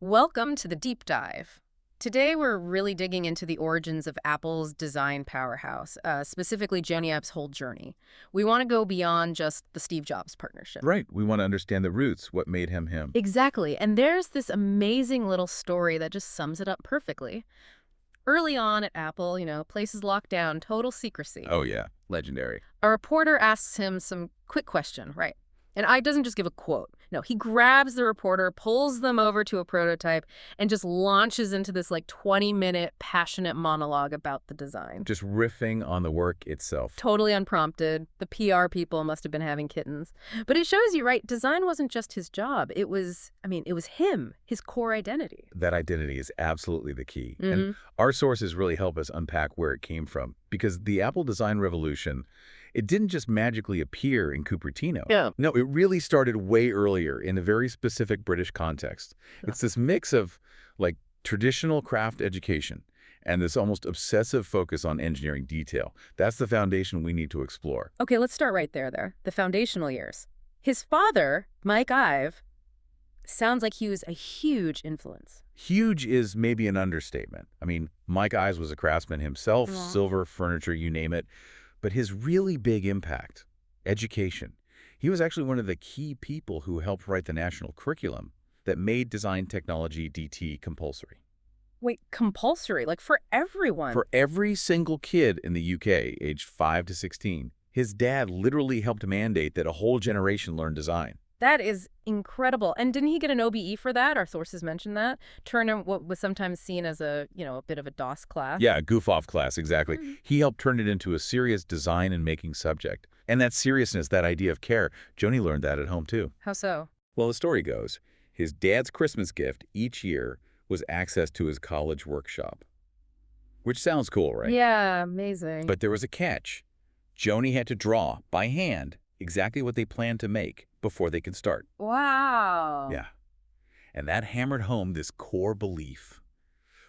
Welcome to the deep dive. Today we're really digging into the origins of Apple's design powerhouse, specifically Jony Ive's whole journey. We want to go beyond just the Steve Jobs partnership. Right. We want to understand the roots, what made him him. Exactly, and there's this amazing little story that just sums it up perfectly. Early on at Apple, places locked down, total secrecy. Oh, yeah. Legendary. A reporter asks him some quick question, right? And Ive doesn't just give a quote. No, he grabs the reporter, pulls them over to a prototype, and just launches into this 20-minute passionate monologue about the design. Just riffing on the work itself. Totally unprompted. The PR people must have been having kittens. But it shows you, right, design wasn't just his job. It was him, his core identity. That identity is absolutely the key. And our sources really help us unpack where it came from. Because the Apple design revolution, it didn't just magically appear in Cupertino. Yeah. No, it really started way earlier in a very specific British context. It's this mix of traditional craft education and this almost obsessive focus on engineering detail. That's the foundation we need to explore. Okay, let's start right there. The foundational years. His father, Mike Ive, sounds like he was a huge influence. Huge is maybe an understatement. I mean, Mike Ives was a craftsman himself, silver, furniture, you name it. But his really big impact, education. He was actually one of the key people who helped write the national curriculum that made design technology DT compulsory. Wait, compulsory? For everyone? For every single kid in the UK, aged 5 to 16, his dad literally helped mandate that a whole generation learn design. That is incredible. And didn't he get an OBE for that? Our sources mentioned that. Turn what was sometimes seen as a bit of a DOS class. Yeah, a goof-off class, exactly. He helped turn it into a serious design and making subject. And that seriousness, that idea of care, Jony learned that at home too. How so? Well, the story goes, his dad's Christmas gift each year was access to his college workshop. Which sounds cool, right? Yeah, amazing. But there was a catch. Jony had to draw, by hand, exactly what they planned to make before they could start. Wow. Yeah. And that hammered home this core belief.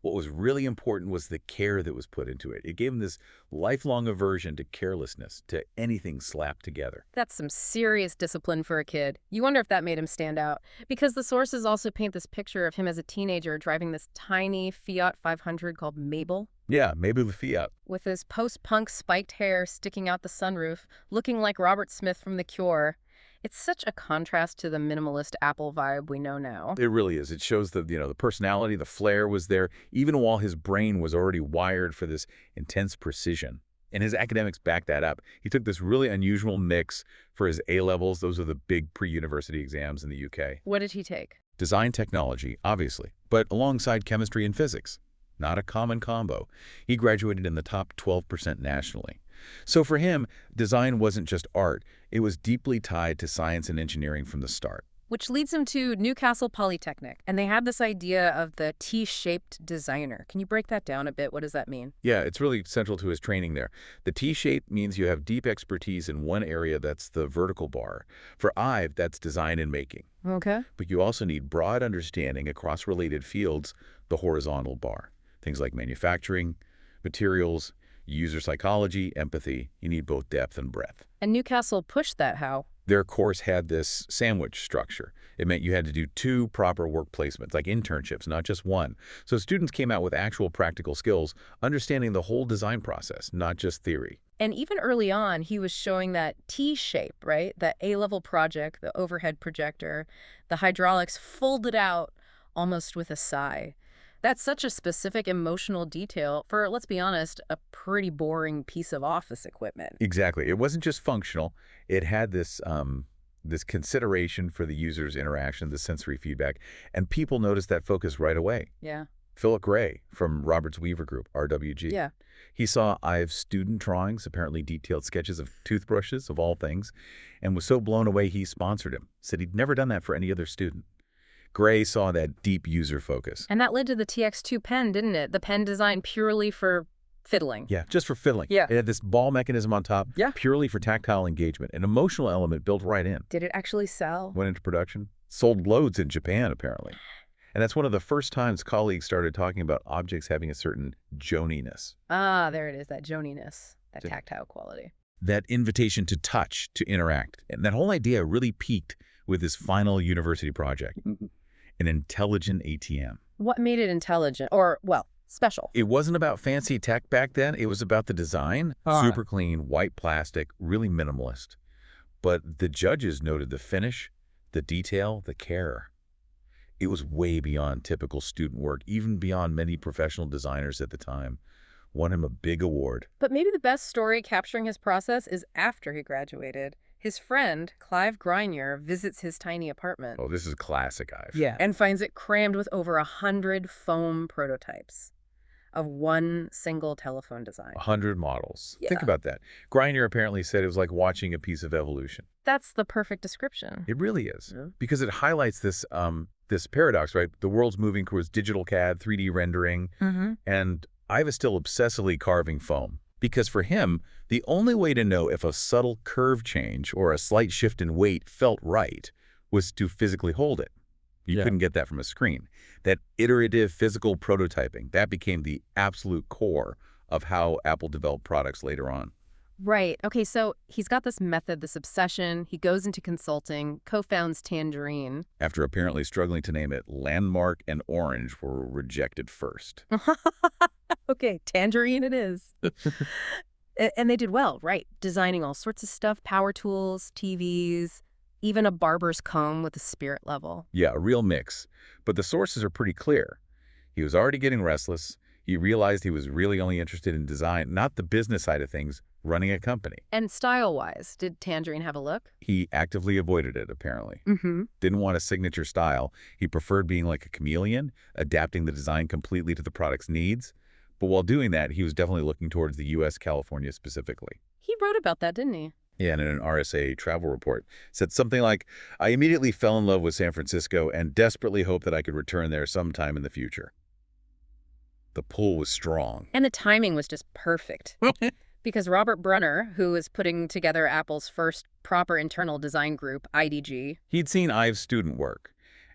What was really important was the care that was put into it. It gave him this lifelong aversion to carelessness, to anything slapped together. That's some serious discipline for a kid. You wonder if that made him stand out. Because the sources also paint this picture of him as a teenager driving this tiny Fiat 500 called Mabel. Yeah, maybe the Fiat. With his post-punk spiked hair sticking out the sunroof, looking like Robert Smith from The Cure. It's such a contrast to the minimalist Apple vibe we know now. It really is. It shows the personality, the flair was there, even while his brain was already wired for this intense precision. And his academics back that up. He took this really unusual mix for his A-levels. Those are the big pre-university exams in the UK. What did he take? Design technology, obviously, but alongside chemistry and physics. Not a common combo. He graduated in the top 12% nationally. So for him, design wasn't just art. It was deeply tied to science and engineering from the start. Which leads him to Newcastle Polytechnic. And they had this idea of the T-shaped designer. Can you break that down a bit? What does that mean? Yeah, it's really central to his training there. The T-shape means you have deep expertise in one area, that's the vertical bar. For Ive, that's design and making. Okay. But you also need broad understanding across related fields, the horizontal bar. Things like manufacturing, materials, user psychology, empathy. You need both depth and breadth. And Newcastle pushed that how? Their course had this sandwich structure. It meant you had to do 2 proper work placements, like internships, not just one. So students came out with actual practical skills, understanding the whole design process, not just theory. And even early on, he was showing that T-shape, right? That A-level project, the overhead projector, the hydraulics folded out almost with a sigh. That's such a specific emotional detail for, let's be honest, a pretty boring piece of office equipment. Exactly. It wasn't just functional. It had this consideration for the user's interaction, the sensory feedback, and people noticed that focus right away. Yeah. Philip Gray from Roberts Weaver Group, RWG. Yeah. He saw Ive's student drawings, apparently detailed sketches of toothbrushes, of all things, and was so blown away he sponsored him. Said he'd never done that for any other student. Gray saw that deep user focus. And that led to the TX2 pen, didn't it? The pen designed purely for fiddling. Yeah, just for fiddling. Yeah. It had this ball mechanism on top, Yeah. purely for tactile engagement, an emotional element built right in. Did it actually sell? Went into production, sold loads in Japan, apparently. And that's one of the first times colleagues started talking about objects having a certain Joniness. Ah, there it is, that Joniness, that tactile quality. That invitation to touch, to interact. And that whole idea really peaked with his final university project. an intelligent ATM. What made it intelligent or, well, special? It wasn't about fancy tech back then. It was about the design. Super clean, white plastic, really minimalist. But the judges noted the finish, the detail, the care. It was way beyond typical student work, even beyond many professional designers at the time. Won him a big award. But maybe the best story capturing his process is after he graduated. His friend, Clive Grenier, visits his tiny apartment. Oh, this is classic Ive. Yeah. And finds it crammed with over 100 foam prototypes of one single telephone design. 100 models. Yeah. Think about that. Grenier apparently said it was like watching a piece of evolution. That's the perfect description. It really is. Yeah. Because it highlights this paradox, right? The world's moving towards digital CAD, 3D rendering, and Ive is still obsessively carving foam. Because for him, the only way to know if a subtle curve change or a slight shift in weight felt right was to physically hold it. You couldn't get that from a screen. That iterative physical prototyping, that became the absolute core of how Apple developed products later on. Right. Okay, so he's got this method, this obsession. He goes into consulting, co-founds Tangerine. After apparently struggling to name it, Landmark and Orange were rejected first. Okay, Tangerine it is. And they did well, right? Designing all sorts of stuff, power tools, TVs, even a barber's comb with a spirit level. Yeah, a real mix. But the sources are pretty clear. He was already getting restless. He realized he was really only interested in design, not the business side of things, running a company. And style-wise, did Tangerine have a look? He actively avoided it, apparently. Mm-hmm. Didn't want a signature style. He preferred being like a chameleon, adapting the design completely to the product's needs. But while doing that, he was definitely looking towards the U.S., California specifically. He wrote about that, didn't he? Yeah, and in an RSA travel report, said something like, I immediately fell in love with San Francisco and desperately hoped that I could return there sometime in the future. The pull was strong. And the timing was just perfect. Because Robert Brunner, who was putting together Apple's first proper internal design group, IDG. He'd seen Ive's student work.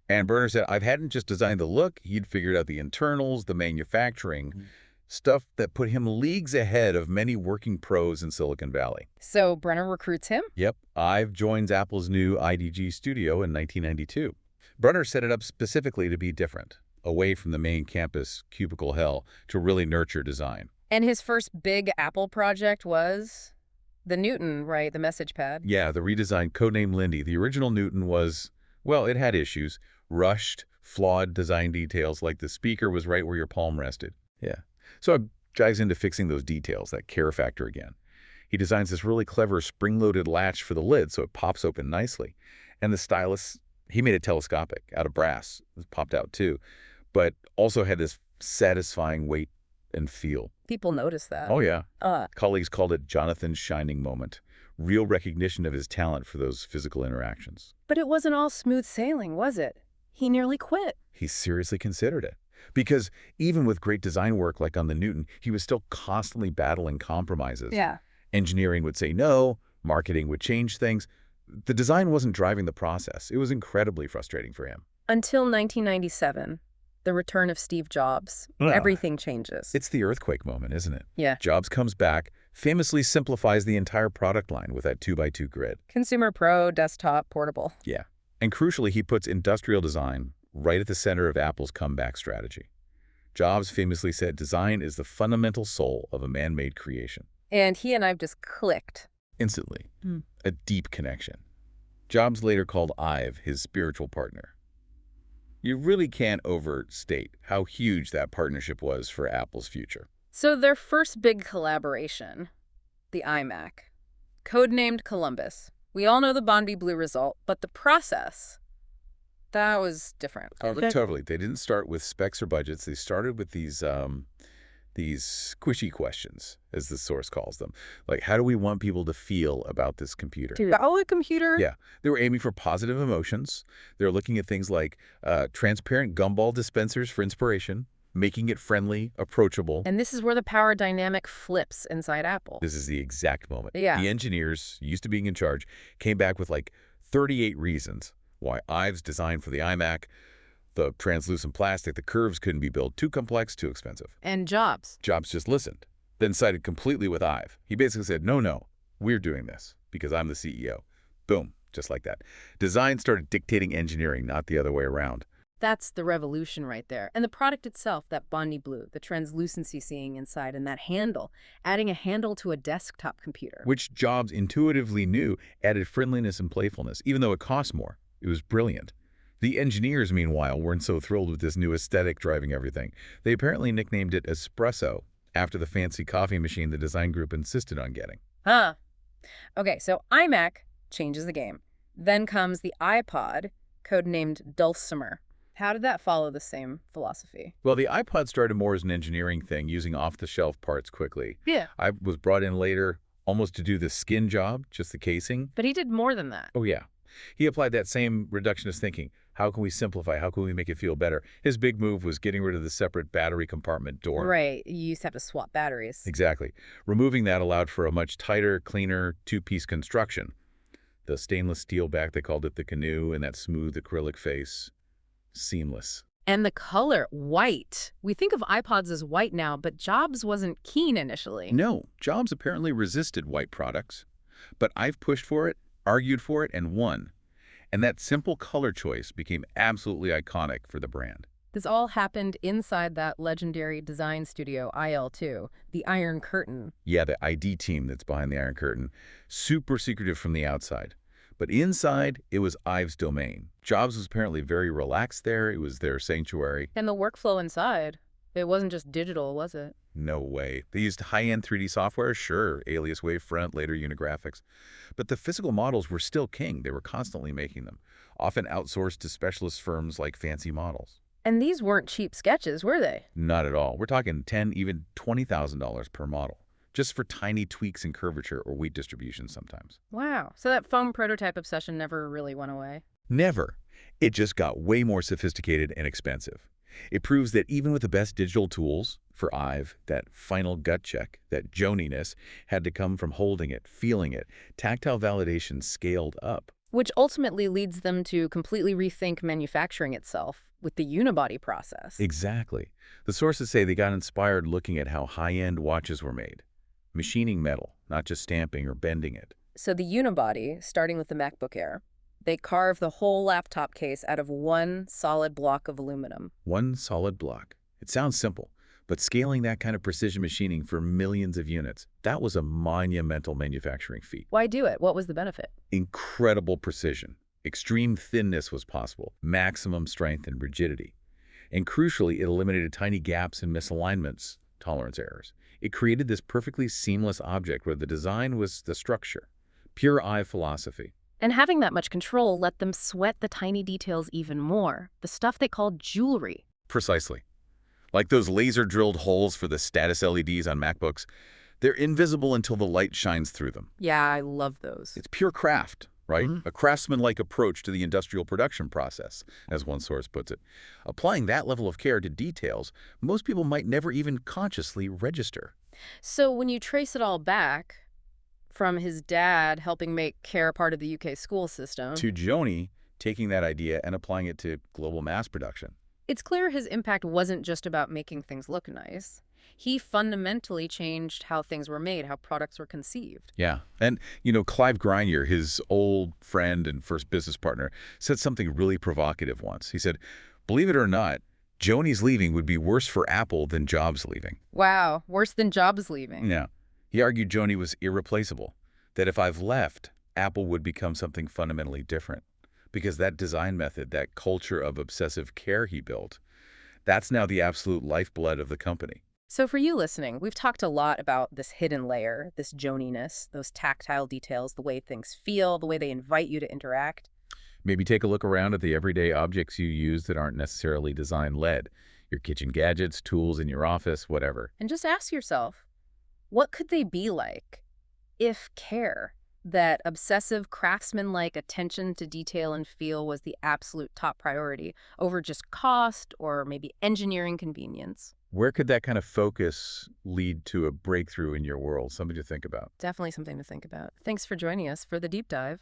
And Brunner said, I hadn't just designed the look, he'd figured out the internals, the manufacturing, stuff that put him leagues ahead of many working pros in Silicon Valley. So Brunner recruits him? Yep. Ive joins Apple's new IDG studio in 1992. Brunner set it up specifically to be different, away from the main campus cubicle hell, to really nurture design. And his first big Apple project was the Newton, right? The message pad. Yeah, the redesigned codename Lindy. The original Newton was, well, it had issues. Rushed, flawed design details, like the speaker was right where your palm rested. Yeah. So I dives into fixing those details, that care factor again. He designs this really clever spring-loaded latch for the lid so it pops open nicely. And the stylus, he made it telescopic, out of brass. It popped out too. But also had this satisfying weight and feel. People noticed that. Oh, yeah. Colleagues called it Jonathan's shining moment. Real recognition of his talent for those physical interactions. But it wasn't all smooth sailing, was it? He nearly quit. He seriously considered it. Because even with great design work like on the Newton, he was still constantly battling compromises. Yeah. Engineering would say no, marketing would change things. The design wasn't driving the process. It was incredibly frustrating for him. Until 1997, the return of Steve Jobs. Everything changes. It's the earthquake moment, isn't it? Yeah. Jobs comes back, famously simplifies the entire product line with that 2x2 grid. Consumer Pro, desktop, portable. Yeah. And crucially, he puts industrial design right at the center of Apple's comeback strategy. Jobs famously said design is the fundamental soul of a man-made creation. And he and I've just clicked. Instantly. A deep connection. Jobs later called Ive his spiritual partner. You really can't overstate how huge that partnership was for Apple's future. So their first big collaboration, the iMac, codenamed Columbus. We all know the Bondi Blue result, but the process, that was different. Oh, totally. They didn't start with specs or budgets. They started with these squishy questions, as the source calls them. Like, how do we want people to feel about this computer? About a computer? Yeah. They were aiming for positive emotions. They were looking at things like transparent gumball dispensers for inspiration, making it friendly, approachable. And this is where the power dynamic flips inside Apple. This is the exact moment. Yeah. The engineers, used to being in charge, came back with like 38 reasons why Ive's design for the iMac, the translucent plastic, the curves couldn't be built. Too complex, too expensive. And Jobs. Jobs just listened, then sided completely with Ive. He basically said, no, we're doing this because I'm the CEO. Boom, just like that. Design started dictating engineering, not the other way around. That's the revolution right there. And the product itself, that Bondi blue, the translucency seeing inside, and that handle, adding a handle to a desktop computer. Which Jobs intuitively knew added friendliness and playfulness, even though it cost more. It was brilliant. The engineers, meanwhile, weren't so thrilled with this new aesthetic driving everything. They apparently nicknamed it Espresso, after the fancy coffee machine the design group insisted on getting. Huh. Okay, so iMac changes the game. Then comes the iPod, codenamed Dulcimer. How did that follow the same philosophy? Well, the iPod started more as an engineering thing, using off-the-shelf parts quickly. Yeah. I was brought in later almost to do the skin job, just the casing. But he did more than that. Oh, yeah. He applied that same reductionist thinking. How can we simplify? How can we make it feel better? His big move was getting rid of the separate battery compartment door. Right, you used to have to swap batteries. Exactly. Removing that allowed for a much tighter, cleaner, two-piece construction. The stainless steel back, they called it the canoe, and that smooth acrylic face. Seamless. And the color, white. We think of iPods as white now, but Jobs wasn't keen initially. No, Jobs apparently resisted white products. But I've pushed for it, argued for it, and won. And that simple color choice became absolutely iconic for the brand. This all happened inside that legendary design studio, IL2, the Iron Curtain. Yeah, the ID team that's behind the Iron Curtain. Super secretive from the outside. But inside, it was Ive's domain. Jobs was apparently very relaxed there. It was their sanctuary. And the workflow inside, it wasn't just digital, was it? No way. They used high-end 3D software, sure, Alias Wavefront, later Unigraphics. But the physical models were still king. They were constantly making them, often outsourced to specialist firms like Fancy Models. And these weren't cheap sketches, were they? Not at all. We're talking $10,000, even $20,000 per model, just for tiny tweaks in curvature or weight distribution sometimes. Wow. So that foam prototype obsession never really went away. Never. It just got way more sophisticated and expensive. It proves that even with the best digital tools, for Ive, that final gut check, that Joniness, had to come from holding it, feeling it. Tactile validation scaled up. Which ultimately leads them to completely rethink manufacturing itself with the unibody process. Exactly. The sources say they got inspired looking at how high-end watches were made. Machining metal, not just stamping or bending it. So the unibody, starting with the MacBook Air, they carve the whole laptop case out of one solid block of aluminum. One solid block. It sounds simple, but scaling that kind of precision machining for millions of units, that was a monumental manufacturing feat. Why do it? What was the benefit? Incredible precision. Extreme thinness was possible, maximum strength and rigidity. And crucially, it eliminated tiny gaps and misalignments, tolerance errors. It created this perfectly seamless object where the design was the structure. Pure Ive philosophy. And having that much control let them sweat the tiny details even more, the stuff they called jewelry. Precisely. Like those laser-drilled holes for the status LEDs on MacBooks, they're invisible until the light shines through them. Yeah, I love those. It's pure craft, right? A craftsman-like approach to the industrial production process, as one source puts it. Applying that level of care to details, most people might never even consciously register. So when you trace it all back, from his dad helping make care part of the UK school system, To Jony taking that idea and applying it to global mass production. it's clear his impact wasn't just about making things look nice. He fundamentally changed how things were made, how products were conceived. Yeah. And, Clive Grenier, his old friend and first business partner, said something really provocative once. He said, believe it or not, Jony's leaving would be worse for Apple than Jobs leaving. Wow, worse than Jobs leaving. Yeah. He argued Jony was irreplaceable, that if I've left, Apple would become something fundamentally different. Because that design method, that culture of obsessive care he built, that's now the absolute lifeblood of the company. So for you listening, we've talked a lot about this hidden layer, this Joniness, those tactile details, the way things feel, the way they invite you to interact. Maybe take a look around at the everyday objects you use that aren't necessarily design-led. Your kitchen gadgets, tools in your office, whatever. And just ask yourself, what could they be like if care, that obsessive craftsman-like attention to detail and feel, was the absolute top priority over just cost or maybe engineering convenience? Where could that kind of focus lead to a breakthrough in your world? Something to think about. Definitely something to think about. Thanks for joining us for the deep dive.